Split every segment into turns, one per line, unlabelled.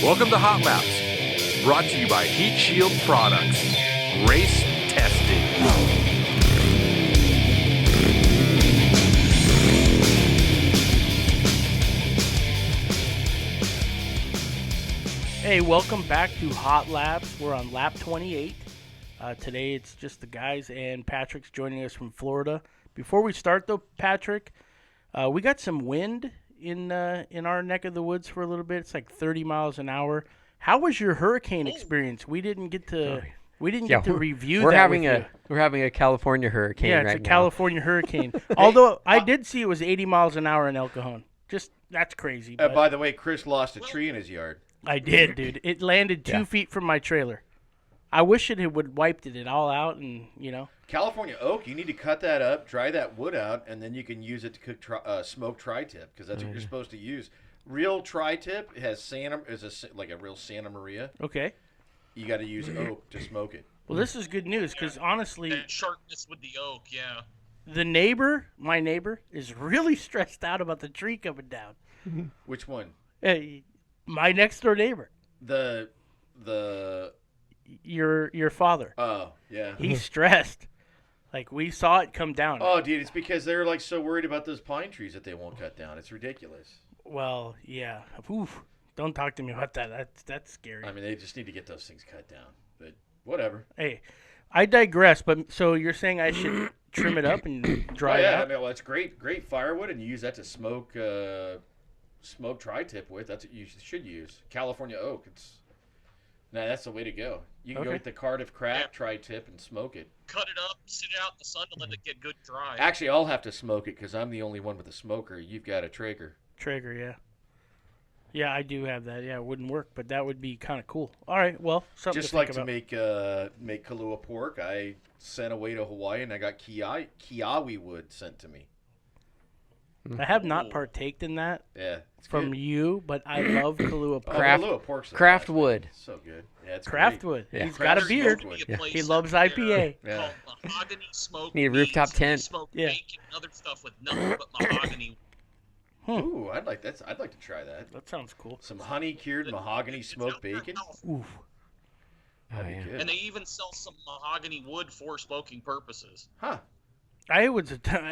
Welcome to Hot Laps, brought to you by Heatshield Products. Race testing.
Hey, welcome back to Hot Laps. We're on lap 28. Today it's just the guys, and Patrick's joining us from Florida. Before we start, though, Patrick, we got some wind in our neck of the woods for a little bit. It's like 30 miles an hour. How was your hurricane experience? We didn't get to review
we're
that
having
with you.
We're having a California hurricane
Yeah, it's
right
a
now.
California hurricane. Although I did see it was 80 miles an hour in El Cajon. Just that's crazy. But
By the way, Chris lost a tree in his yard.
I did, dude. It landed 2 feet from my trailer. I wish it would have wiped it all out, and
California oak, you need to cut that up, dry that wood out, and then you can use it to cook smoked tri-tip, because that's what you're supposed to use. Real tri-tip has like a real Santa Maria.
Okay.
You got to use oak to smoke it.
Well, this is good news because honestly,
that sharpness with the oak, yeah.
My neighbor, is really stressed out about the tree coming down.
Which one?
My next door neighbor.
The
Your father.
Oh, yeah.
He's stressed. Like, we saw it come down.
Oh, dude, it's because they're like so worried about those pine trees that they won't cut down. It's ridiculous.
Well, yeah. Oof. Don't talk to me about that. That's scary.
I mean, they just need to get those things cut down. But whatever.
Hey, I digress. But so you're saying I should trim it up and dry it out?
I mean, well, it's great firewood, and you use that to smoke tri-tip with. That's what you should use. California oak. That's the way to go. You can go get the Cardiff crack tri-tip and smoke it.
Cut it up, sit it out in the sun to let it get good dry.
Actually, I'll have to smoke it because I'm the only one with a smoker. You've got a Traeger.
Traeger, yeah. Yeah, I do have that. Yeah, it wouldn't work, but that would be kind of cool. All right, well, something
Just
to
like
think
to
about.
make Kahlua pork, I sent away to Hawaii and I got kiawe wood sent to me.
I have not partaked in that
from
you, but I love Kahlua pork.
Kahlua pork's
Craft wood.
So good. Yeah, it's
Craft
great.
wood.
Yeah.
He's got a beard. He loves IPA.
Yeah.
Mahogany smoked
Need a rooftop
meats,
tent.
Smoked
Yeah.
bacon and other stuff with nothing but mahogany.
Ooh, I'd like to try that.
That sounds cool.
Some honey cured mahogany
It's
smoked
out there
bacon.
now.
Oof.
That'd be
yeah.
good.
And they even sell some mahogany wood for smoking purposes.
Huh.
I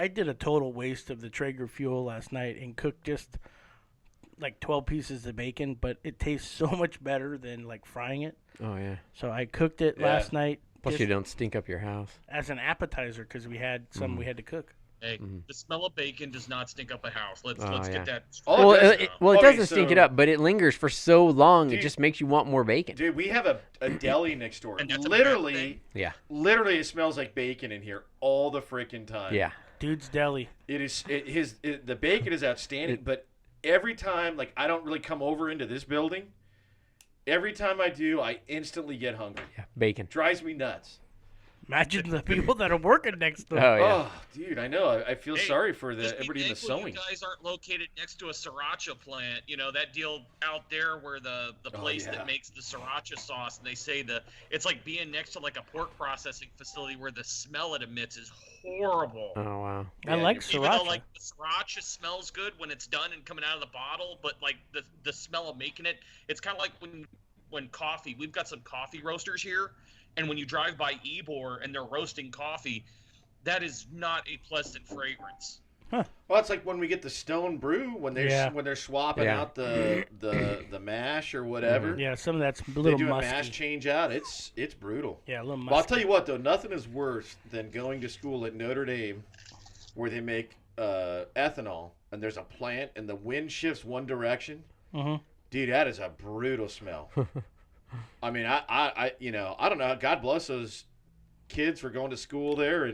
did a total waste of the Traeger fuel last night and cooked just like 12 pieces of bacon, but it tastes so much better than like frying it.
Oh yeah.
So I cooked it last night
Plus,
just
you don't stink up your house.
as an appetizer because we had some we had to cook.
Hey, the smell of bacon does not stink up a house. Let's
Oh,
get
yeah.
that.
Oh,
Well,
does
it
Okay,
doesn't stink
so-
it up, but it lingers for so long.
Dude.
It just makes you want more bacon.
Dude, we have a deli next door.
And that's a bad
Literally,
thing.
Yeah.
it smells like bacon in here all the freaking time.
Yeah.
Dude's Deli.
The bacon is outstanding, but every time, like, I don't really come over into this building. Every time I do, I instantly get hungry.
Yeah. Bacon.
Drives me nuts.
Imagine the people that are working next door.
Oh yeah.
Oh, dude, I know. I feel sorry for
Just be
everybody in the
thankful
sewing.
You guys aren't located next to a sriracha plant. You know that deal out there where the place
yeah.
that makes the sriracha sauce, and they say it's like being next to like a pork processing facility where the smell it emits is horrible.
Oh wow.
I like
Even though
sriracha.
like the sriracha smells good when it's done and coming out of the bottle, but like the smell of making it, it's kind of like when coffee. We've got some coffee roasters here. And when you drive by Ebor and they're roasting coffee, that is not a pleasant fragrance.
Well, it's like when we get the Stone Brew when they're swapping out the mash or whatever.
Yeah, some of that's a
They
little
do a
musky.
mash change out. It's brutal.
Yeah, a little musky.
Well, I'll tell you what though, nothing is worse than going to school at Notre Dame, where they make ethanol, and there's a plant, and the wind shifts one direction.
Mhm.
Dude, that is a brutal smell. I mean, I don't know. God bless those kids for going to school there,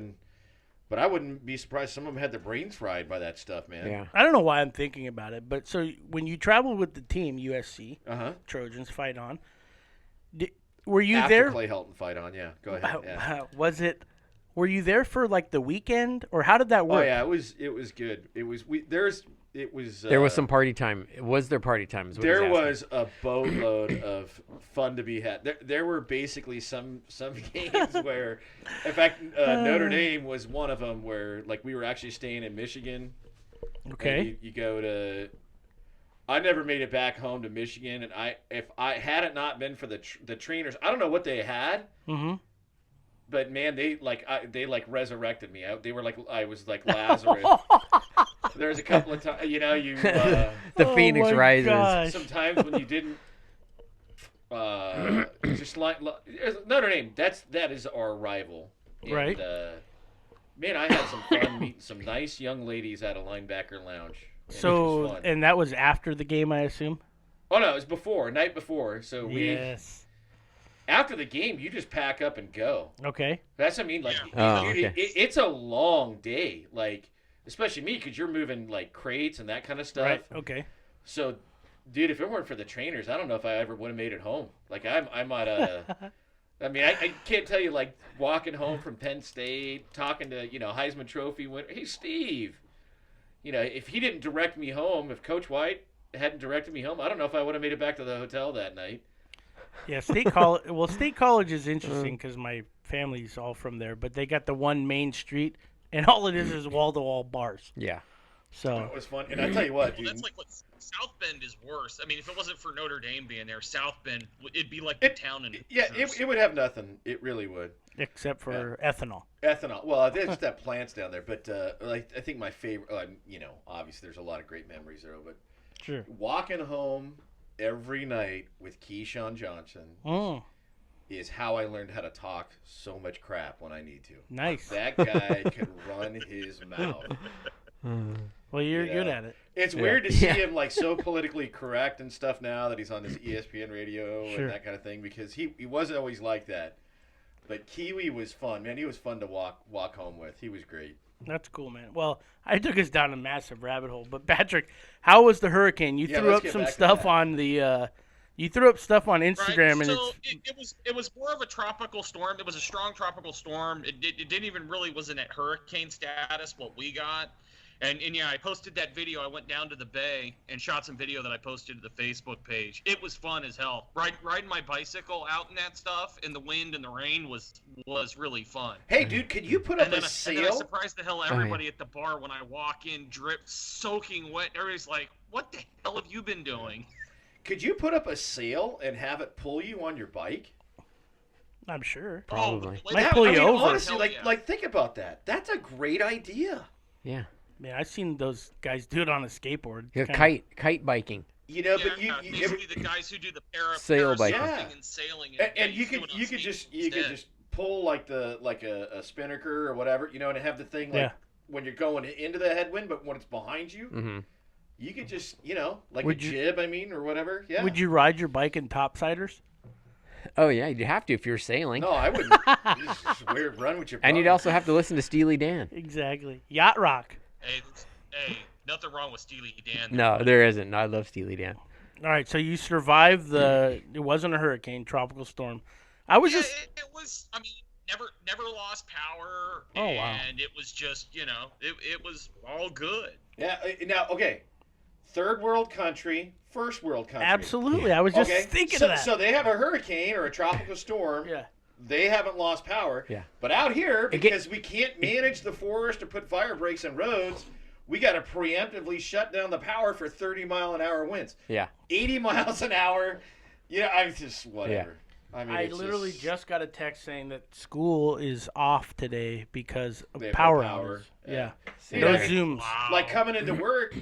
but I wouldn't be surprised some of them had their brains fried by that stuff, man.
Yeah.
I don't know why I'm thinking about it, but so when you traveled with the team, USC, Trojans, fight on, were you
After
there?
Clay Helton fight on, yeah. Go ahead. Yeah.
Were you there for like the weekend, or how did that work?
Oh yeah, it was good. There was
some party time. Was there party time? Is what
There
he's asking.
was a boatload of fun to be had. There were basically some games where, in fact, Notre Dame was one of them where like we were actually staying in Michigan.
Okay.
And you go to I never made it back home to Michigan, and if I had it not been for the trainers, I don't know what they had.
Mm-hmm.
But man, they resurrected me. They were like I was like Lazarus. There's a couple of times, you
The
Oh
Phoenix
my
rises.
gosh.
sometimes when you didn't just like Notre Dame. That is our rival. And,
Right.
Man, I had some fun meeting some nice young ladies at a linebacker lounge. And it was
So,
fun.
and that was after the game, I assume?
Oh no, it was before, night before. So
Yes.
after the game, you just pack up and go.
Okay.
That's what I mean. Like,
Yeah. Oh,
dude,
okay.
it's a long day. Like, especially me, because you're moving like crates and that kind of stuff.
Right. Okay.
So, dude, if it weren't for the trainers, I don't know if I ever would have made it home. Like, I'm at a. I mean, I can't tell you, like, walking home from Penn State, talking to, Heisman Trophy winner. Hey, Steve. If he didn't direct me home, if Coach White hadn't directed me home, I don't know if I would have made it back to the hotel that night.
Yeah, State College. Well, State College is interesting because my family's all from there, but they got the one main street, and all it is wall-to-wall bars.
Yeah.
So
It was fun. And I tell you what,
Well,
dude.
that's like what South Bend is worse. I mean, if it wasn't for Notre Dame being there, South Bend, it'd be like the town in.
Yeah, it would have nothing. It really would.
except for ethanol.
Ethanol. Well, there's just that plants down there, but I think my favorite. Obviously there's a lot of great memories there, but
Sure.
walking home every night with Keyshawn Johnson
Mm,
is how I learned how to talk so much crap when I need to.
nice.
That guy could run his mouth.
Well, you're
Yeah.
good at it.
It's weird to see
Yeah.
him like so politically correct and stuff now that he's on this ESPN radio
Sure.
and that kind of thing because he wasn't always like that. But Kiwi was fun, man. He was fun to walk home with. He was great.
That's cool, man. Well, I took us down a massive rabbit hole, but Patrick, how was the hurricane? You
Yeah,
threw
let's
up
get
some
back to
stuff
that.
on the. You threw up stuff on Instagram,
Right.
and
So
it's
it was more of a tropical storm. It was a strong tropical storm. It didn't even really wasn't at hurricane status what we got. And yeah, I posted that video. I went down to the bay and shot some video that I posted to the Facebook page. It was fun as hell. Riding my bicycle out in that stuff in the wind and the rain was really fun.
Hey, dude, could you put up
And then,
a
and then I
sail?
surprised the hell
yeah.
everybody at the bar when I walk in, drip, soaking wet. Everybody's like, "What the hell have you been doing?"
Could you put up a sail and have it pull you on your bike?
I'm sure.
Probably.
Oh,
Might pull you over.
Honestly,
Hell yeah.
like think about that. That's a great idea.
Yeah.
Man, I've seen those guys do it on a skateboard.
Yeah,
Kinda-
kite biking.
But
basically the guys who do the
Sail
parasurfing
biking.
Yeah.
and sailing,
and you
he's doing
could
it on
you could
skates
just
instead.
pull like a spinnaker or whatever, and have the thing like
Yeah.
when you're going into the headwind, but when it's behind you,
Mm-hmm.
you could just like
Would
a
you-
jib, or whatever. Yeah.
Would you ride your bike in topsiders?
Oh yeah, you'd have to if you're sailing.
No, I wouldn't. You just run with your.
And you'd
brother.
also have to listen to Steely Dan.
Exactly. Yacht rock.
Hey, nothing wrong with Steely Dan.
No, there isn't. I love Steely Dan.
All right, so you survived the. It wasn't a hurricane, tropical storm. I was
Yeah,
just.
it was. I mean, never lost power.
Oh, wow.
And it was just, it was all good.
Yeah. Now, okay. Third world country, first world country.
Absolutely. I was just
Okay.
thinking
so,
of that.
So they have a hurricane or a tropical storm.
Yeah.
They haven't lost power.
Yeah.
But out here,
It
because we can't manage the forest or put fire breaks in roads, we got to preemptively shut down the power for 30-mile-an-hour winds.
Yeah.
80 miles an hour. I just whatever. I mean,
I
it's
literally just got a text saying that school is off today because of
They have no
power
power.
outage. Yeah.
See,
No
that's-
Zooms.
Wow.
like coming into work.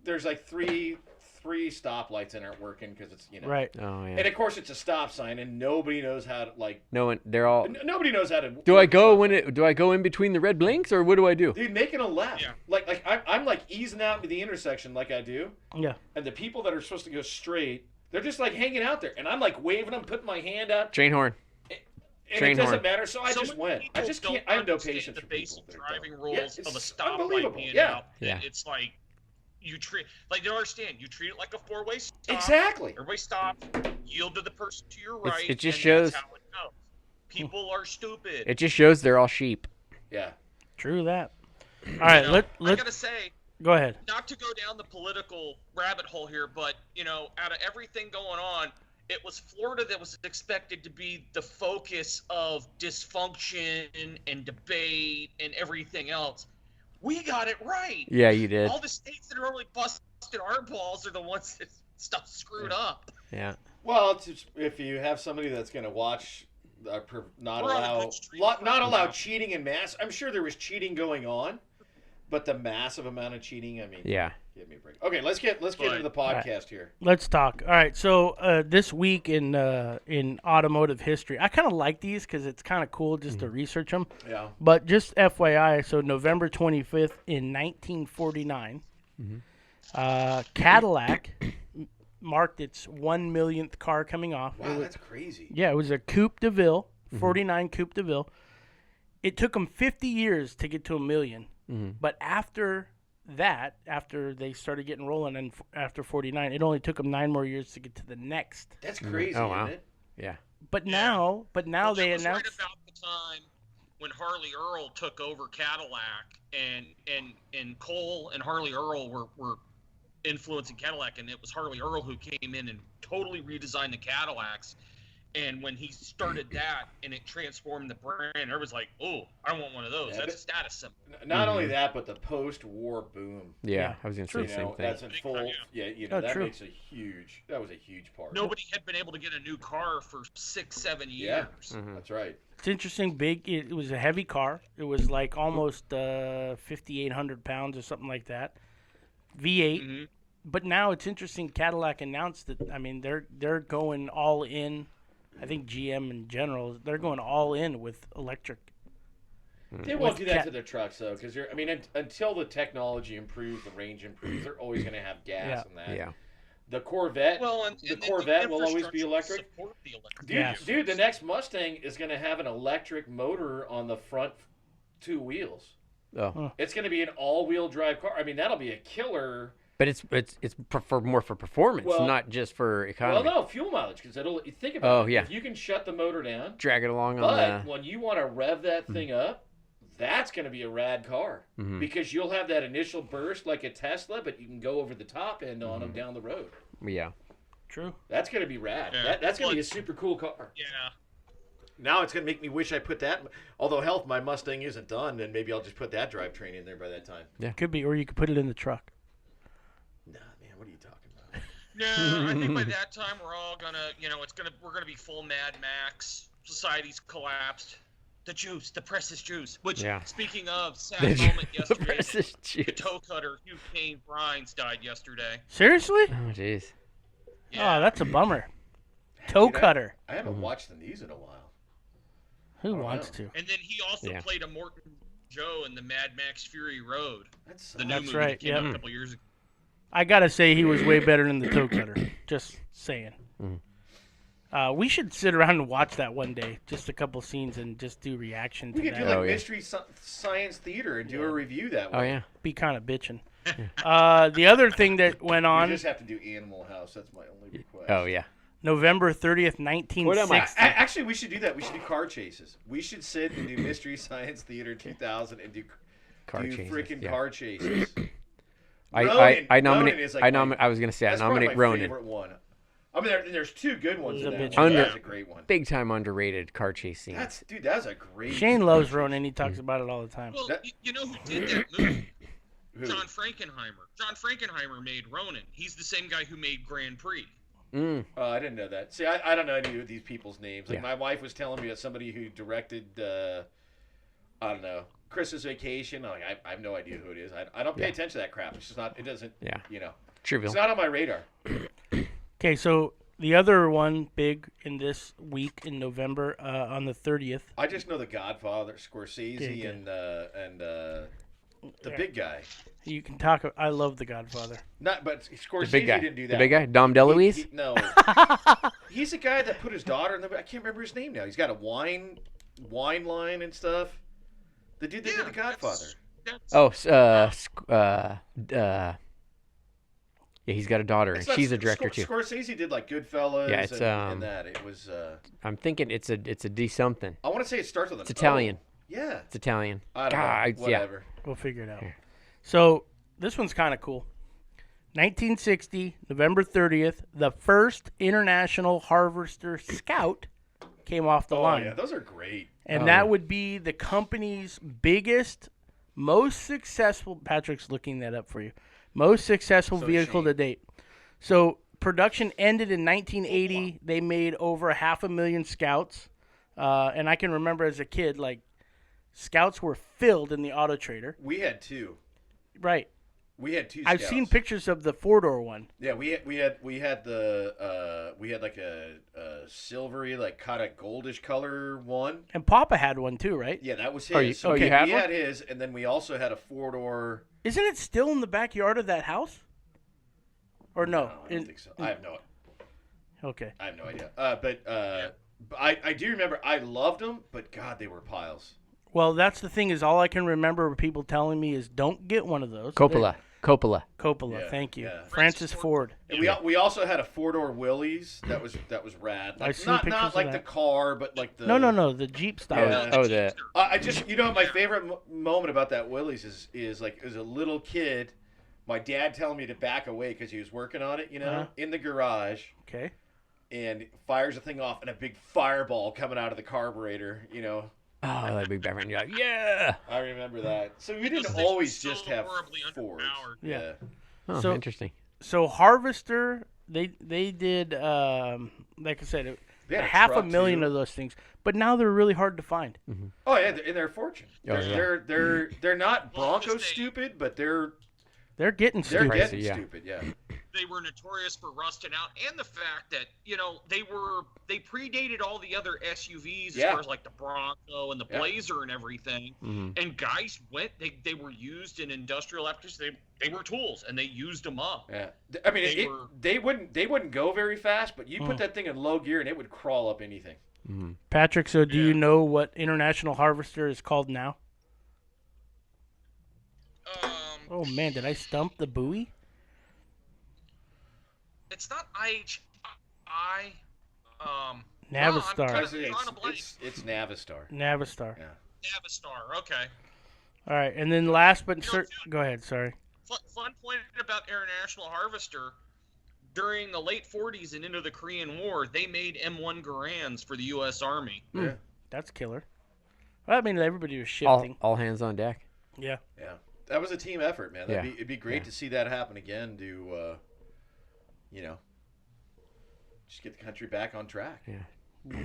There's like three stoplights that aren't working because it's
Right.
Oh yeah.
And of course, it's a stop sign, and nobody knows how to
No one. They're all.
Nobody knows how to.
Do I go Do I go in between the red blinks or what do I do?
Dude, making a left.
Yeah.
Like I'm like easing out into the intersection like I do,
Yeah.
and the people that are supposed to go straight, they're just like hanging out there, and I'm like waving them, putting my hand up,
Train horn.
and
Train
it doesn't
horn.
matter. So I
So
just
many
went. I
people
just
don't
can't. I have no
understand
patience
the
for people
basic
that
driving
don't.
rules
Yeah,
of a
it's
stoplight
unbelievable.
being
Yeah.
out.
Yeah.
It's like you treat like they don't understand. You treat it like a four-way stop.
Exactly.
Everybody stop. Yield to the person to your
It's-
right.
it just
and
shows-
That's how it goes. People are stupid.
It just shows they're all sheep.
Yeah.
True that. All right.
I
Let
gotta say,
go ahead.
not to go down the political rabbit hole here, but out of everything going on, it was Florida that was expected to be the focus of dysfunction and debate and everything else. We got it right.
Yeah, you did.
All the states that are really busting busted art balls are the ones that stuff screwed up.
Yeah.
Well, it's just, if you have somebody that's going to watch, not
We're on a
allow,
good streak
not
right
allow
now.
cheating in mass. I'm sure there was cheating going on, but the massive amount of cheating. I mean,
Yeah.
give me a break. Okay, let's get into the podcast here.
Let's talk. All right, so this week in automotive history, I kind of like these because it's kind of cool just to research them.
Yeah.
But just FYI, so November 25th in 1949, Cadillac marked its 1 millionth car coming off.
Wow, that's crazy.
Yeah, it was a Coupe de Ville, 49 Coupe de Ville. It took them 50 years to get to 1 million. But after that, after they started getting rolling, and after 49, it only took them 9 more years to get to the next.
That's crazy,
Oh, wow.
isn't it?
Yeah.
But now
Well,
they
that was
announced.
right about the time when Harley Earl took over Cadillac, and Cole and Harley Earl were influencing Cadillac, and it was Harley Earl who came in and totally redesigned the Cadillacs. And when he started that and it transformed the brand, everybody's like, "Oh, I want one of those."
Yeah,
That's
but-
a status symbol.
Not only that, but the post-war boom.
Yeah. I was gonna say
You
the same
know,
thing.
that's in full.
Yeah.
Yeah,
Oh,
that
true.
makes that was a huge part.
Nobody had been able to get a new car for 6-7
Yeah.
years.
That's right.
It's interesting. Big. It was a heavy car. It was like almost 5,800 pounds or something like that. V8.
Mhm.
But now it's interesting. Cadillac announced that. I mean, they're going all in. I think GM in general, they're going all in with electric.
They won't do that
Cat-
to their trucks though, because until the technology improves, the range improves, they're always going to have gas in that.
Yeah.
The Corvette,
Well, and
the
the
Corvette will always be
infrastructure
electric.
support the electric
Dude,
Yes.
dude, the next Mustang is going to have an electric motor on the front two wheels.
Oh.
It's going to be an all-wheel drive car. I mean, that'll be a killer.
But it's more for performance,
Well-
not just for economy.
Well, no, fuel mileage, because you think about
Oh,
it.
yeah.
If you can shut the motor down,
Drag it along
but
on
when you want to rev that thing up, that's going to be a rad car because you'll have that initial burst like a Tesla, but you can go over the top end on them down the road.
the. Yeah.
True.
That's going to be rad.
Yeah.
That's going to be a
Well,
super cool car.
Yeah.
Now it's going to make me wish I put that. Although, hell, if my Mustang isn't done, then maybe I'll just put that drivetrain in there by that time.
Could be, or you could put it in the truck.
Nah, man, what are you talking about?
No, I think by that time we're all gonna, we're gonna be full Mad Max. Society's collapsed. The press is juice. Which,
Yeah.
speaking of, sad moment yesterday.
Press is
The
juice.
toe cutter Hugh Kane Brines died yesterday.
Seriously?
Oh, jeez.
Yeah.
Oh, that's a bummer. Toe
Dude,
cutter.
I haven't watched the news in a while.
Who
don't
wants
know.
to?
And then he also
Yeah.
played a Morton Joe in the Mad Max Fury Road,
That's
the new
That's
movie
right,
that came out
yep.
a couple years ago.
I gotta say he was way better than the toe cutter. Just saying. We should sit around and watch that one day, just a couple scenes, and just do reaction to
we could
that.
do like
Oh, yeah.
Mystery Science Theater and do a review that way.
Oh, yeah.
Be kind of bitching. The other thing that went
We
on
just have to do Animal House. That's my only request.
Oh, yeah.
November 30th,
What am I-
1960.
Actually, we should do that. We should do car chases. We should sit and do Mystery Science Theater 2000 and do
Car chases,
freaking
yeah.
car chases.
I
Ronin
nominate.
is like
I was gonna say I
That's probably
nominate
my
Ronin.
favorite one. I mean, there's two good ones
He's
in
a
that
bitch.
one.
Under-
That's a great one.
Big time underrated car chase scene.
That's a great.
Shane loves Ronin. He talks about it all the time.
Well,
That-
you know who did that movie?
Who?
John Frankenheimer. John Frankenheimer made Ronin. He's the same guy who made Grand Prix.
I didn't know that. See, I don't know any of these people's names. Like
Yeah.
my wife was telling me that somebody who directed, I don't know, Christmas Vacation. Like I have no idea who it is. I don't pay attention to that crap. It's just not. It doesn't.
Yeah.
You know.
Trivial.
It's not on my radar.
Okay, so the other one big in this week in November on the 30th.
I just know the Godfather, Scorsese,
Okay,
and the big guy.
You can talk. I love The Godfather.
Not, but Scorsese
The big guy.
didn't do
The
that.
big guy. Dom DeLuise.
No. He's the guy that put his daughter in the. I can't remember his name now. He's got a wine line and stuff. The dude that did the Godfather.
Yeah, he's got a daughter, and
It's not-
she's a director too.
Scorsese did like Goodfellas.
Yeah, it's,
and that. It was.
I'm thinking it's a D something.
I want to say it starts with an.
It's Italian.
O. Yeah.
It's Italian.
I don't
God,
know. Whatever.
We'll figure it out. So this one's kind of cool. 1960, November 30th, the first International Harvester Scout came off the
Oh
line.
yeah, those are great.
And
Oh,
that
yeah.
would be the company's biggest, most successful. Patrick's looking that up for you. Most successful
So
vehicle
cheap.
to date. So production ended in 1980. They made over 500,000 Scouts. And I can remember as a kid, like, Scouts were filled in the Auto Trader.
We had two.
Right.
We had two.
I've
Scouts.
seen pictures of the 4-door one.
Yeah, we had like a silvery, like kind of goldish color one.
And Papa had one too, right?
Yeah, that was his.
Oh, you-
So
oh, you
we
had
we
one?
had his, and then we also had a 4-door.
Isn't it still in the backyard of that house? Or no?
I don't think so. I have no
Okay.
idea. But I do remember I loved them, but God, they were piles.
Well, that's the thing is all I can remember of people telling me is don't get one of those.
Coppola.
Coppola,
Yeah,
thank you.
yeah.
Francis Ford.
And we also had a 4-door Willys that was rad. Like,
I've seen pictures
not
of
like
that.
the car, but like the
No, the Jeep style.
Yeah.
Oh, the
I just my favorite moment about that Willys is like as a little kid, my dad telling me to back away because he was working on it, in the garage,
Okay.
and fires the thing off, and a big fireball coming out of the carburetor.
oh, that big background. You're like, yeah.
I remember that. So we
Those
didn't
things were
always
so
just have
horribly
Fords.
underpowered.
Yeah.
Oh,
So-
interesting.
So Harvester, they did like I said,
They had a
500,000
truck,
of those things, but now they're really hard to find.
Oh yeah, and they're a fortune.
Oh, yeah.
They're not
Well,
Bronco
just
stupid, but they're
They're getting
they're
stupid.
Pricey,
getting
yeah.
stupid. Yeah.
They were notorious for rusting out, and the fact that they predated all the other SUVs
Yeah.
as far as like the Bronco and the
Yeah.
Blazer and everything.
Mhm.
And guys they were used in industrial applications. They were tools, and they used them up.
Yeah, I mean,
They
they wouldn't go very fast, but you put that thing in low gear and it would crawl up anything.
Patrick, so do
Yeah.
you know what International Harvester is called now? Oh man, did I stump the buoy?
It's not IHI.
Navistar.
No, I'm kind of
It's
drawing a blank.
it's Navistar.
Navistar.
Yeah.
Navistar. Okay.
All right, and then last but
You know,
go ahead. Sorry.
Fun point about International Harvester. During the late 40s and into the Korean War, they made M1 Garands for the U.S. Army.
Yeah.
That's killer. Well, I mean, everybody was
All,
shifting.
all hands on deck.
Yeah.
Yeah. That was a team effort, man.
Yeah.
It'd be great
Yeah.
to see that happen again. To just get the country back on track.
Yeah.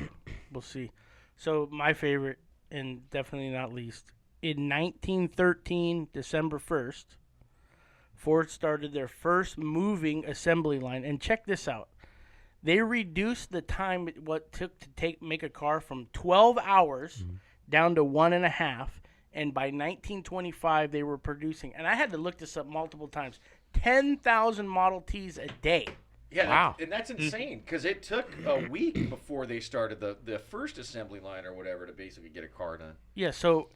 We'll see. So my favorite, and definitely not least, in 1913, December 1st, Ford started their first moving assembly line. And check this out. They reduced the time what took to make a car from 12 hours down to 1.5. And by 1925, they were producing, and I had to look this up multiple times, 10,000 Model Ts a day.
Yeah,
Wow.
and that's insane because it took a week before they started the first assembly line or whatever to basically get a car done.
Yeah, so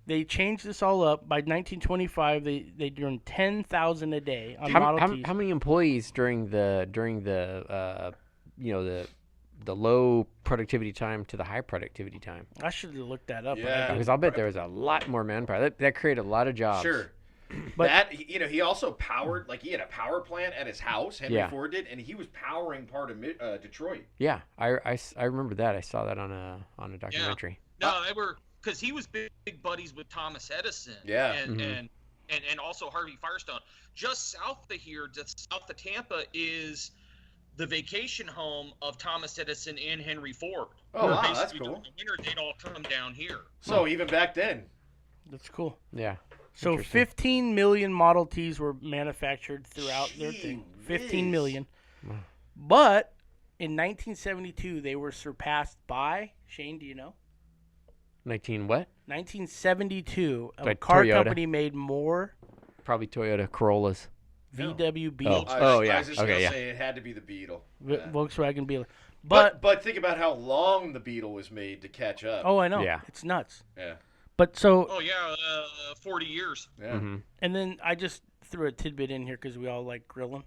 they changed this all up. By 1925, they doing 10,000 a day on Model Ts.
How many employees during the the low productivity time to the high productivity time?
I should have looked that up. but I
Yeah.
didn't.
Because I'll bet there was a lot more manpower. That created a lot of jobs.
Sure.
But-
That he also powered, like he had a power plant at his house. Henry
Yeah.
Ford did, and he was powering part of Detroit.
Yeah, I remember that. I saw that on a documentary.
No, they were because he was big buddies with Thomas Edison.
Yeah.
And also Harvey Firestone. Just south of here, just south of Tampa, is the vacation home of Thomas Edison and Henry Ford.
Oh, wow,
Basically,
that's cool.
During the winter, they'd all come down here.
So even back then,
That's cool.
Yeah.
So
Interesting.
15 million Model Ts were manufactured throughout their thing.
Gee
15
whiz.
million. But in 1972, they were surpassed by, Shane, do you know?
19 what?
1972, a
By
car
Toyota.
company made more
Probably Toyota Corollas.
VW
Oh.
Beetles,
yeah.
I was just
Okay,
gonna
yeah.
say it had to be the Beetle.
Volkswagen Beetle.
But think about how long the Beetle was made to catch up.
Oh, I know.
Yeah.
It's nuts.
Yeah.
But so,
Oh yeah, 40 years.
Yeah.
Mm-hmm.
and then I just threw a tidbit in here because we all like grilling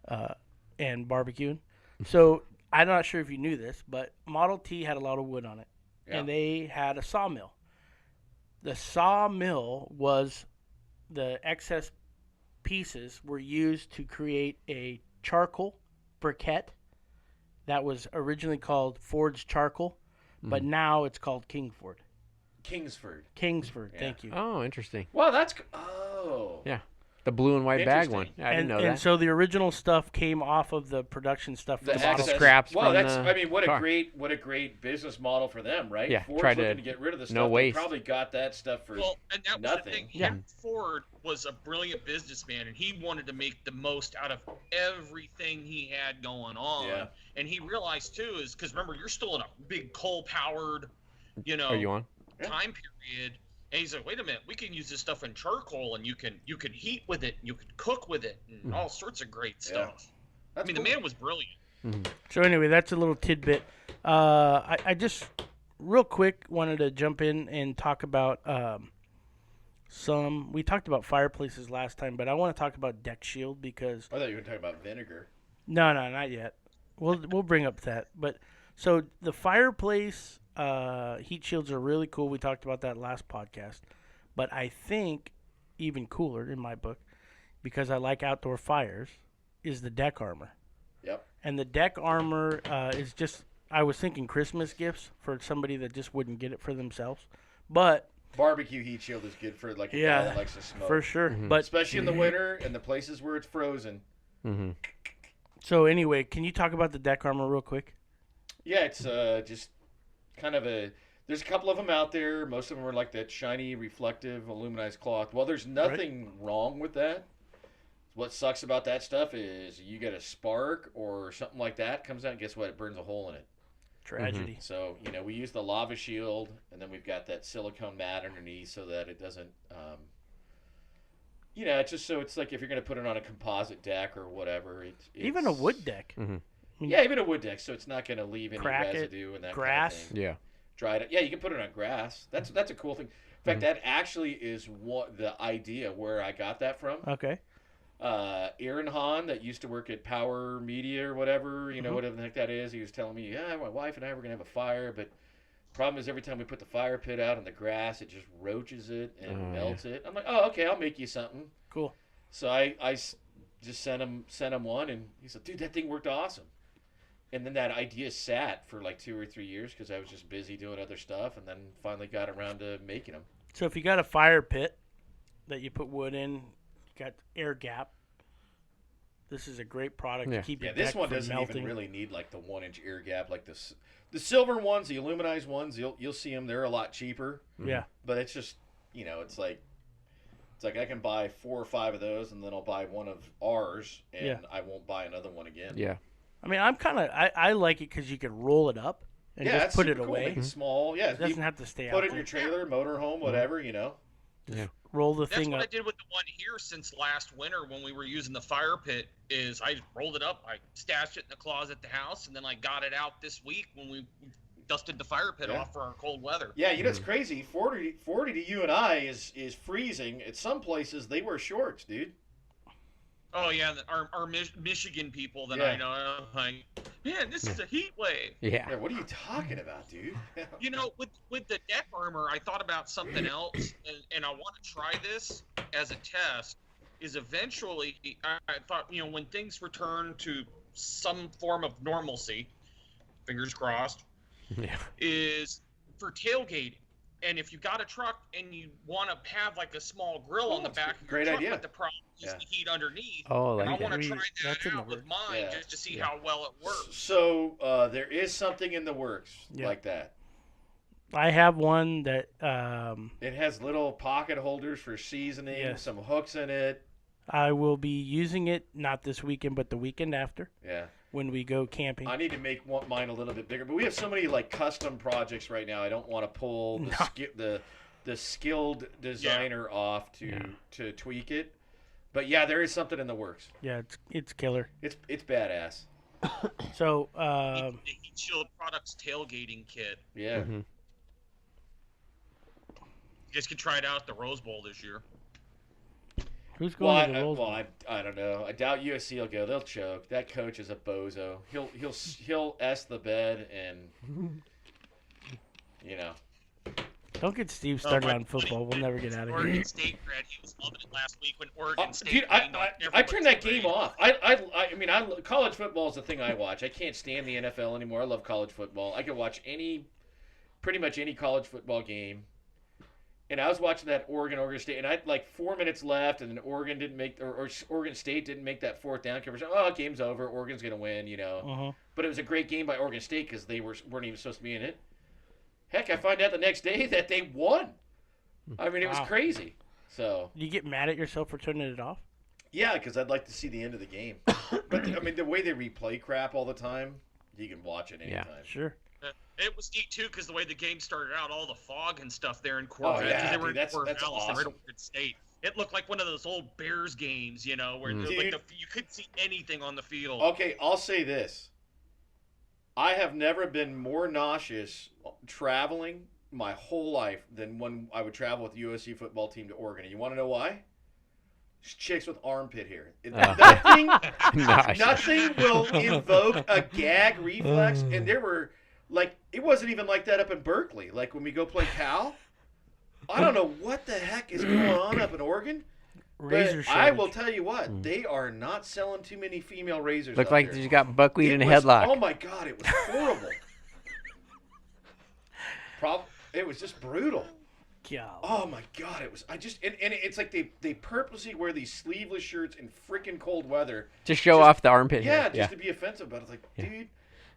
and barbecuing. So I'm not sure if you knew this, but Model T had a lot of wood on it,
Yeah.
and they had a sawmill. The sawmill was the excess pieces were used to create a charcoal briquette that was originally called Ford's Charcoal, but now it's called Kingsford.
Kingsford.
Kingsford,
Yeah.
thank you.
Oh, interesting.
Wow, that's oh.
Yeah. The blue and white bag one.
Interesting.
I didn't know
and
that.
so the original stuff came off of the production stuff.
The
from model.
excess-
scraps
Well,
from
that's.
the
I mean, what
car.
a great business model for them, right?
Yeah,
Ford's
try to-
looking to get rid of the stuff.
no waste.
They probably got that stuff for
Well, and that was the
nothing.
thing.
Yeah.
Ford was a brilliant businessman, and he wanted to make the most out of everything he had going on.
Yeah.
And he realized too is because remember you're still in a big coal-powered,
Are you on?
time period. And he's like, wait a minute, we can use this stuff in charcoal, and you can heat with it, and you can cook with it, and all sorts of great stuff.
That's
I mean,
cool.
the man was brilliant.
So anyway, that's a little tidbit. I just real quick wanted to jump in and talk about we talked about fireplaces last time, but I want to talk about deck shield because
I thought you were talking about vinegar.
no, not yet. We'll bring up that. But so the fireplace heat shields are really cool. We talked about that last podcast. But I think even cooler in my book, because I like outdoor fires, is the deck armor.
Yep.
And the deck armor is just, I was thinking Christmas gifts for somebody that just wouldn't get it for themselves. But
Barbecue heat shield is good for like a guy that likes to smoke.
for sure. But
Especially in the winter and the places where it's frozen.
Mm-hmm.
so anyway, can you talk about the deck armor real quick?
Yeah, it's just kind of there's a couple of them out there. Most of them are like that shiny, reflective, aluminized cloth. Well, there's nothing wrong with that. What sucks about that stuff is you get a spark or something like that comes out, and guess what? It burns a hole in it.
Tragedy.
So, we use the lava shield, and then we've got that silicone mat underneath so that it doesn't, it's just so it's like if you're going to put it on a composite deck or whatever.
Even a wood deck.
Yeah, even a wood deck, so it's not going to leave any
Crack it,
residue and that
grass.
kind of thing.
Yeah.
Dried it. Yeah, you can put it on grass. That's a cool thing. In fact, that actually is what the idea where I got that from.
Okay.
Aaron Hahn, that used to work at Power Media or whatever, whatever the heck that is, he was telling me, yeah, my wife and I were going to have a fire, but the problem is every time we put the fire pit out in the grass, it just roaches it and melts it. I'm like, oh, okay, I'll make you something.
Cool.
So I just sent him one, and he said, dude, that thing worked awesome. And then that idea sat for like 2 or 3 years because I was just busy doing other stuff, and then finally got around to making them.
So if you got a fire pit that you put wood in, you got air gap. This is a great product to keep your
this
deck
one
from
doesn't
melting.
even really need like the 1-inch air gap like this. The silver ones, the aluminized ones, you'll see them. They're a lot cheaper.
Yeah.
But it's just it's like I can buy 4 or 5 of those, and then I'll buy one of ours, and I won't buy another one again.
Yeah.
I mean, I like it because you can roll it up and
Yeah,
just
that's
put it
super cool.
away.
Make it small. Yeah,
It doesn't
you
have to stay out
put it in
there.
your trailer, motorhome, whatever.
Yeah.
Roll the
That's
thing
what
up.
I did with the one here since last winter when we were using the fire pit. Is I rolled it up, I stashed it in the closet at the house, and then I got it out this week when we dusted the fire pit off for our cold weather.
Yeah, it's crazy. 40 to you and I is freezing. At some places, they wear shorts, dude.
Oh yeah, our Michigan people that I know, I'm like, man, this is a heat wave.
Yeah.
What are you talking about, dude?
With the deck armor, I thought about something else, and I want to try this as a test. Is eventually, I thought, when things return to some form of normalcy, fingers crossed, is for tailgating. And if you got a truck and you want to have like a small grill on the back of your
great
truck,
idea.
but the problem is the heat underneath.
Oh, like
and I
that.
want to try
That's in
that
the
out with
works.
mine
Yeah.
just to see how well it works.
So there is something in the works like that.
I have one that
It has little pocket holders for seasoning, some hooks in it.
I will be using it not this weekend, but the weekend after.
Yeah.
When we go camping.
I need to make mine a little bit bigger, but we have so many like custom projects right now. I don't want to pull the skilled designer off to tweak it. But yeah, there is something in the works.
Yeah, it's killer.
It's badass.
So
The Heatshield Products tailgating kit.
Yeah.
Mm-hmm.
You guys can try it out at the Rose Bowl this year.
who's going to the Rose Bowl?
I don't know. I doubt USC will go. They'll choke. That coach is a bozo. He'll S the bed and
Don't get Steve started on football. We'll never get out of here.
Oregon State grad, he was loving it last week when Oregon State.
Dude, I turned that game off. I mean, college football is the thing I watch. I can't stand the NFL anymore. I love college football. I can watch pretty much any college football game, And I was watching that Oregon State, and I had like 4 minutes left, and then Oregon didn't make, or Oregon State didn't make that fourth down conversion. Oh, game's over. Oregon's gonna win, you know.
Uh-huh.
But it was a great game by Oregon State because they weren't even supposed to be in it. Heck, I find out the next day that they won. I mean, it was crazy. So
You get mad at yourself for turning it off?
yeah, because I'd like to see the end of the game. But I mean, the way they replay crap all the time, you can watch it anytime.
Sure.
It was neat too because the way the game started out, all the fog and stuff there in Corvallis.
yeah,
they were
dude, that's
in Corvallis,
awesome.
they were at Oregon State. It looked like one of those old Bears games, you know, where
Dude.
you couldn't see anything on the field.
Okay, I'll say this. I have never been more nauseous traveling my whole life than when I would travel with the USC football team to Oregon. And you want to know why? Chicks with armpit hair. Nothing will invoke a gag reflex. And there were, like, it wasn't even like that up in Berkeley. Like, when we go play Cal, I don't know what the heck is going on up in Oregon.
Razor
But I will
shortage.
tell you what, they are not selling too many female razors.
Look
up
like
there.
you got buckwheat in a
was-
headlock.
Oh my God, it was horrible. It was just brutal.
God.
Oh my God, it was. And it's like they purposely wear these sleeveless shirts in freaking cold weather.
To show off the armpit
Yeah,
hair.
just to be offensive. But it's like, dude,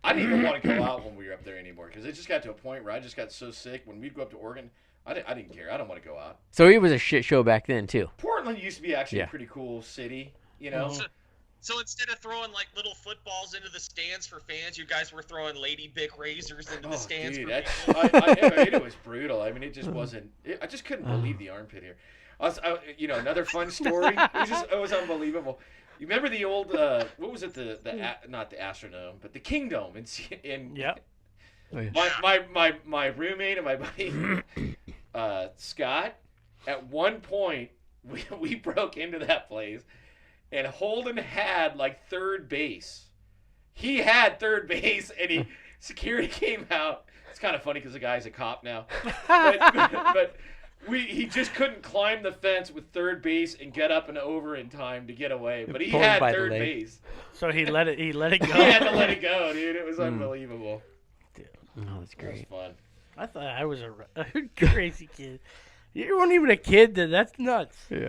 I didn't even want to go out when we were up there anymore because it just got to a point where I just got so sick. When we'd go up to Oregon, I didn't care. I don't want to go out.
So it was a shit show back then too.
Portland used to be actually
Yeah.
a pretty cool city, you know.
So instead of throwing like little footballs into the stands for fans, you guys were throwing Lady Bic razors into the stands
dude,
for people.
it was brutal. I mean, it just wasn't. I just couldn't believe the armpit hair. Another fun story. It was unbelievable. You remember the old what was it? Not the Astrodome, but the Kingdome in
Yep.
my roommate and my buddy Scott. At one point, we broke into that place. And Holden had like third base. He had third base, and security came out. It's kind of funny because the guy's a cop now. But he just couldn't climb the fence with third base and get up and over in time to get away. But he
Pulled
had
by the
third
leg.
base.
So he let it go.
He had to let it go, dude. It was unbelievable.
Oh, that's
It was
great.
fun.
I thought I was a crazy kid. You weren't even a kid then. That's nuts.
Yeah.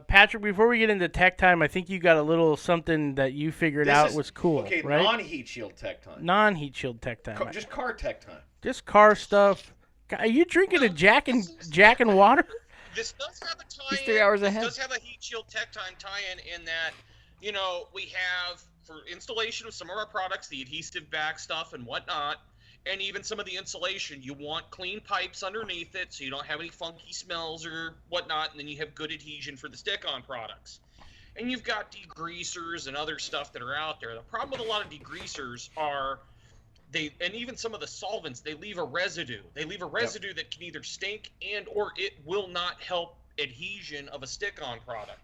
Patrick, before we get into tech time, I think you got a little something that you figured out was cool,
Okay,
right?
non-heat shield tech time.
Non-heat shield tech time.
Just car tech time.
Just car stuff. Are you drinking a Jack and water?
This does have a tie-in.
He's 3 hours
This
ahead.
does have a heat shield tech time tie-in in that, you know, we have for installation of some of our products, the adhesive back stuff and whatnot, and even some of the insulation. You want clean pipes underneath it so you don't have any funky smells or whatnot, and then you have good adhesion for the stick-on products. And you've got degreasers and other stuff that are out there. The problem with a lot of degreasers are and even some of the solvents, they leave a residue. They leave a residue that can either stink and or it will not help adhesion of a stick-on product.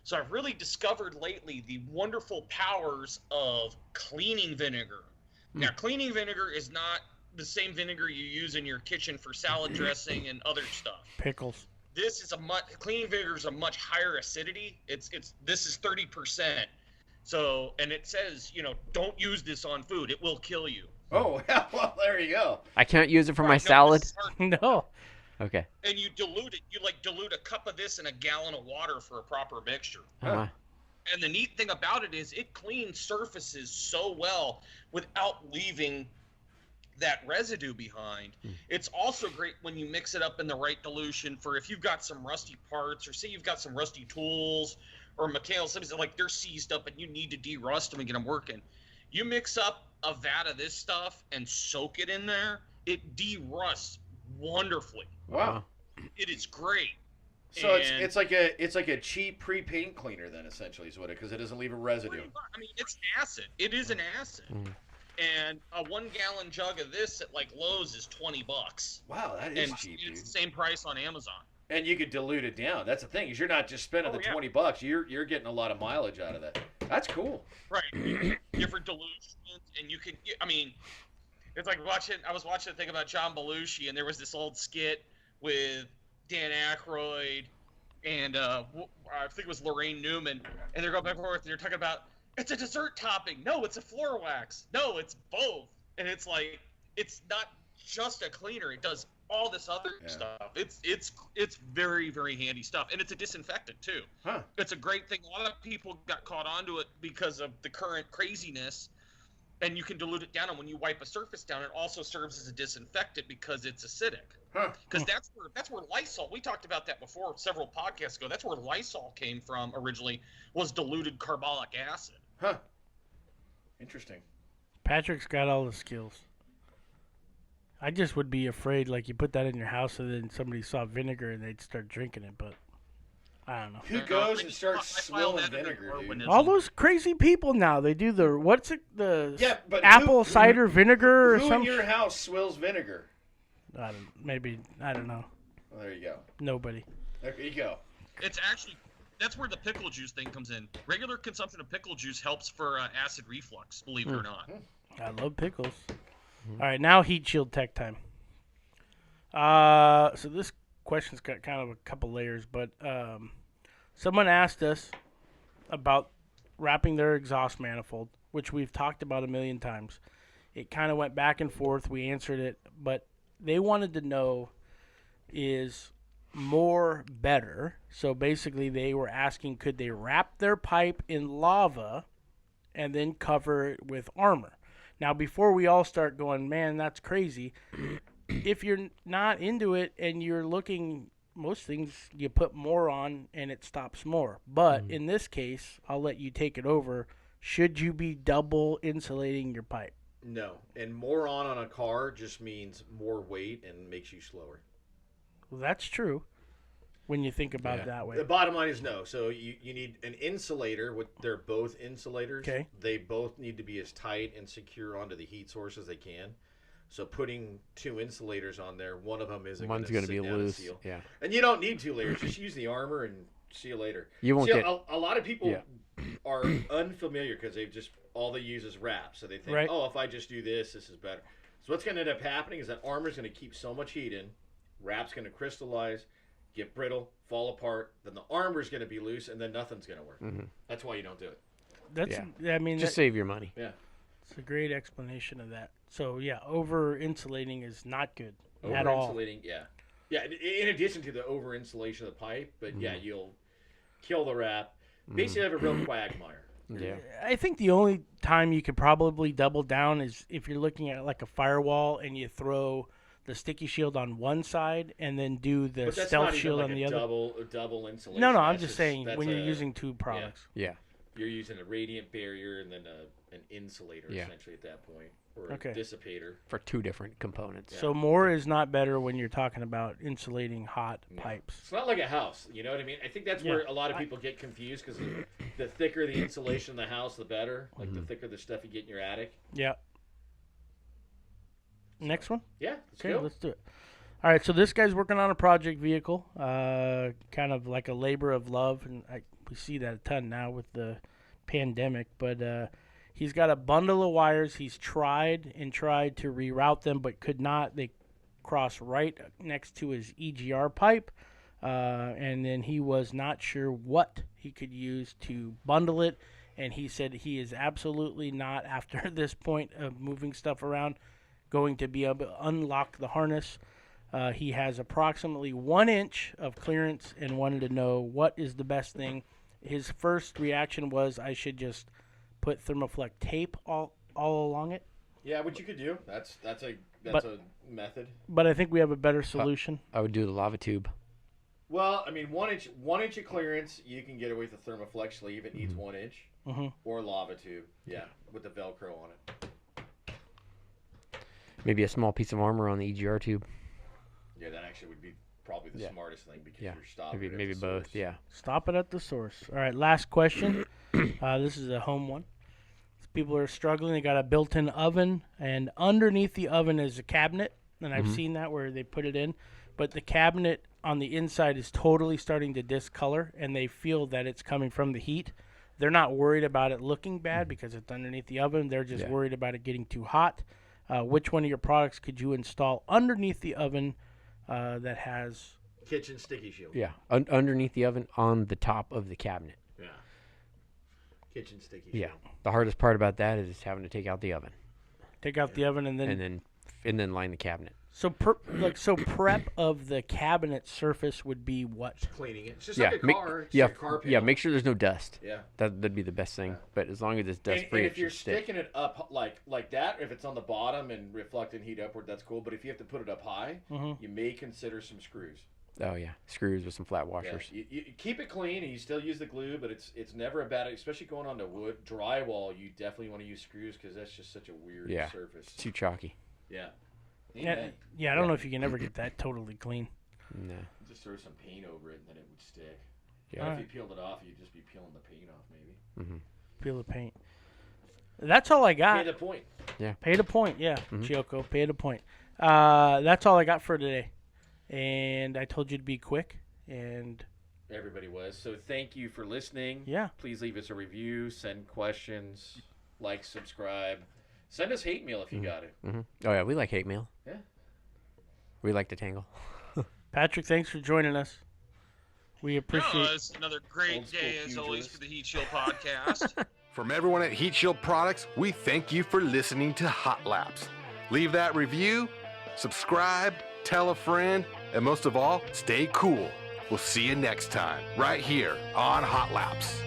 So I've really discovered lately the wonderful powers of cleaning vinegar. Now, cleaning vinegar is not the same vinegar you use in your kitchen for salad dressing and other stuff.
Pickles.
This is cleaning vinegar is a much higher acidity. This is 30%. So, and it says, you know, don't use this on food. It will kill you.
Oh, well, there you go.
I can't use it for my
No,
salad.
this is hard.
No.
Okay.
And you dilute it. You dilute a cup of this in a gallon of water for a proper mixture.
Wow.
And the neat thing about it is it cleans surfaces so well without leaving that residue behind. It's also great when you mix it up in the right dilution for if you've got some rusty parts or say you've got some rusty tools or mechanical systems that like they're seized up and you need to de-rust them and get them working. You mix up a vat of this stuff and soak it in there, it de-rusts wonderfully.
Wow.
It is great.
So
And-
it's like a cheap pre-paint cleaner then essentially is what it because it doesn't leave a residue.
I mean, it's acid. It is an acid. And a 1 gallon jug of this at like Lowe's is $20.
Wow, that is
And
cheap,
it's the
dude.
same price on Amazon.
And you could dilute it down. That's the thing is you're not just spending
Oh,
the
yeah.
$20. You're getting a lot of mileage out of that. That's cool.
Right. Different dilutions, and you can. I mean, it's like I was watching a thing about John Belushi, and there was this old skit with Dan Aykroyd and I think it was Lorraine Newman, and they're going back and forth, and they're talking about it's a dessert topping. No, it's a floor wax. No, it's both. And it's like it's not just a cleaner; it does all this other stuff. It's very, very handy stuff, and it's a disinfectant too.
Huh.
It's a great thing. A lot of people got caught onto it because of the current craziness, and you can dilute it down. And when you wipe a surface down, it also serves as a disinfectant because it's acidic. Because that's where Lysol. We talked about that before several podcasts ago. That's where Lysol came from originally. Was diluted carbolic acid.
Huh. Interesting.
Patrick's got all the skills. I just would be afraid, like, you put that in your house and then somebody saw vinegar and they'd start drinking it, but I don't know.
Who goes and starts swilling vinegar, dude?
All those crazy people now, they do the,
but
apple cider vinegar or
who
something?
in your house swills vinegar?
I don't know.
Well, there you go.
Nobody.
There you go.
It's actually, that's where the pickle juice thing comes in. Regular consumption of pickle juice helps for acid reflux, believe it or not.
I love pickles. All right, now heat shield tech time. So this question's got kind of a couple layers, but someone asked us about wrapping their exhaust manifold, which we've talked about a million times. It kind of went back and forth. We answered it, but they wanted to know, is more better? So basically they were asking, could they wrap their pipe in lava and then cover it with armor? Now, before we all start going, man, that's crazy, if you're not into it and you're looking, most things you put more on and it stops more. But in this case, I'll let you take it over. Should you be double insulating your pipe?
No. And more on a car just means more weight and makes you slower.
Well, that's true when you think about it that way.
The bottom line is no. So you need an insulator. They're both insulators.
Okay.
They both need to be as tight and secure onto the heat source as they can. So putting two insulators on there, one of them isn't
One's
going
to be loose. Yeah.
And you don't need 2 layers. Just use the armor and see you later.
You won't get
a lot of people are unfamiliar because all they use is wrap. So they think, oh, if I just do this is better. So what's going to end up happening is that armor's going to keep so much heat in, wrap's going to crystallize, get brittle, fall apart, then the armor's going to be loose, and then nothing's going to work. That's why you don't do it.
I mean,
just save your money.
Yeah.
It's a great explanation of that. So, yeah, over-insulating is not good at all.
Over-insulating, yeah. Yeah, in addition to the over-insulation of the pipe, but yeah, you'll kill the wrap. Basically have a real quagmire.
Yeah.
I think the only time you could probably double down is if you're looking at like a firewall and you throw the sticky shield on one side and then do the stealth shield on the other.
Double insulation.
No, I'm just saying when you're using two products.
Yeah.
You're using a radiant barrier and then an insulator essentially at that point, or a dissipator.
For 2 different components.
Yeah. So more is not better when you're talking about insulating hot pipes.
It's not like a house, you know what I mean? I think that's where a lot of people get confused because the thicker the insulation in the house, the better. Like the thicker the stuff you get in your attic.
Yeah. Next one?
Yeah,
let's do it. All right, so this guy's working on a project vehicle, kind of like a labor of love, and we see that a ton now with the pandemic, but he's got a bundle of wires. He's tried to reroute them, but could not. They cross right next to his EGR pipe, and then he was not sure what he could use to bundle it, and he said he is absolutely not, after this point of moving stuff around, going to be able to unlock the harness. He has approximately 1 inch of clearance and wanted to know what is the best thing. His first reaction was, I should just put thermoflex tape all along it.
Yeah, what you could do. That's a method.
But I think we have a better solution.
I would do the lava tube.
Well, I mean, 1 inch of clearance, you can get away with a thermoflex sleeve. It needs 1 inch. Or lava tube. Yeah, with the Velcro on it.
Maybe a small piece of armor on the EGR tube.
Yeah, that actually would be probably the smartest thing because you're stopping
maybe
at the
both.
source.
Yeah.
Stop it at the source. All right, last question. This is a home one. People are struggling. They got a built-in oven, and underneath the oven is a cabinet, and I've seen that where they put it in, but the cabinet on the inside is totally starting to discolor, and they feel that it's coming from the heat. They're not worried about it looking bad because it's underneath the oven. They're just worried about it getting too hot. Which one of your products could you install underneath the oven that has
kitchen sticky shield?
Yeah, underneath the oven on the top of the cabinet.
Yeah. Kitchen sticky shield.
Yeah. The hardest part about that is having to take out the oven.
Take out the oven and then
and then line the cabinet.
So prep of the cabinet surface would be what?
Cleaning it. It's just
Yeah,
like a
make,
car. It's
yeah,
like a car
yeah.
panel.
Make sure there's no dust.
Yeah.
That'd be the best thing.
Yeah.
But as long as it's dust
And
free,
if you're sticking it up like that, if it's on the bottom and reflecting heat upward, that's cool. But if you have to put it up high, you may consider some screws.
Oh yeah, screws with some flat washers.
Yeah, you keep it clean and you still use the glue, but it's never a bad, especially going on to wood drywall. You definitely want to use screws because that's just such a weird surface.
It's too chalky.
Yeah.
Yeah, I don't know if you can ever get that totally clean.
No.
Just throw some paint over it and then it would stick.
Yeah.
If you peeled it off, you'd just be peeling the paint off, maybe.
Mm-hmm.
Peel the paint. That's all I got.
Pay the point.
Pay the point, yeah. Chioco, pay the point. That's all I got for today. And I told you to be quick. And
everybody was. So thank you for listening.
Yeah.
Please leave us a review, send questions, like, subscribe. Send us hate mail if you got it.
Mm-hmm. Oh yeah, we like hate mail.
Yeah.
We like to tangle.
Patrick, thanks for joining us. We appreciate
it's another great day as always for the Heat Shield podcast.
From everyone at Heatshield Products, we thank you for listening to Hot Laps. Leave that review, subscribe, tell a friend, and most of all, stay cool. We'll see you next time, right here on Hot Laps.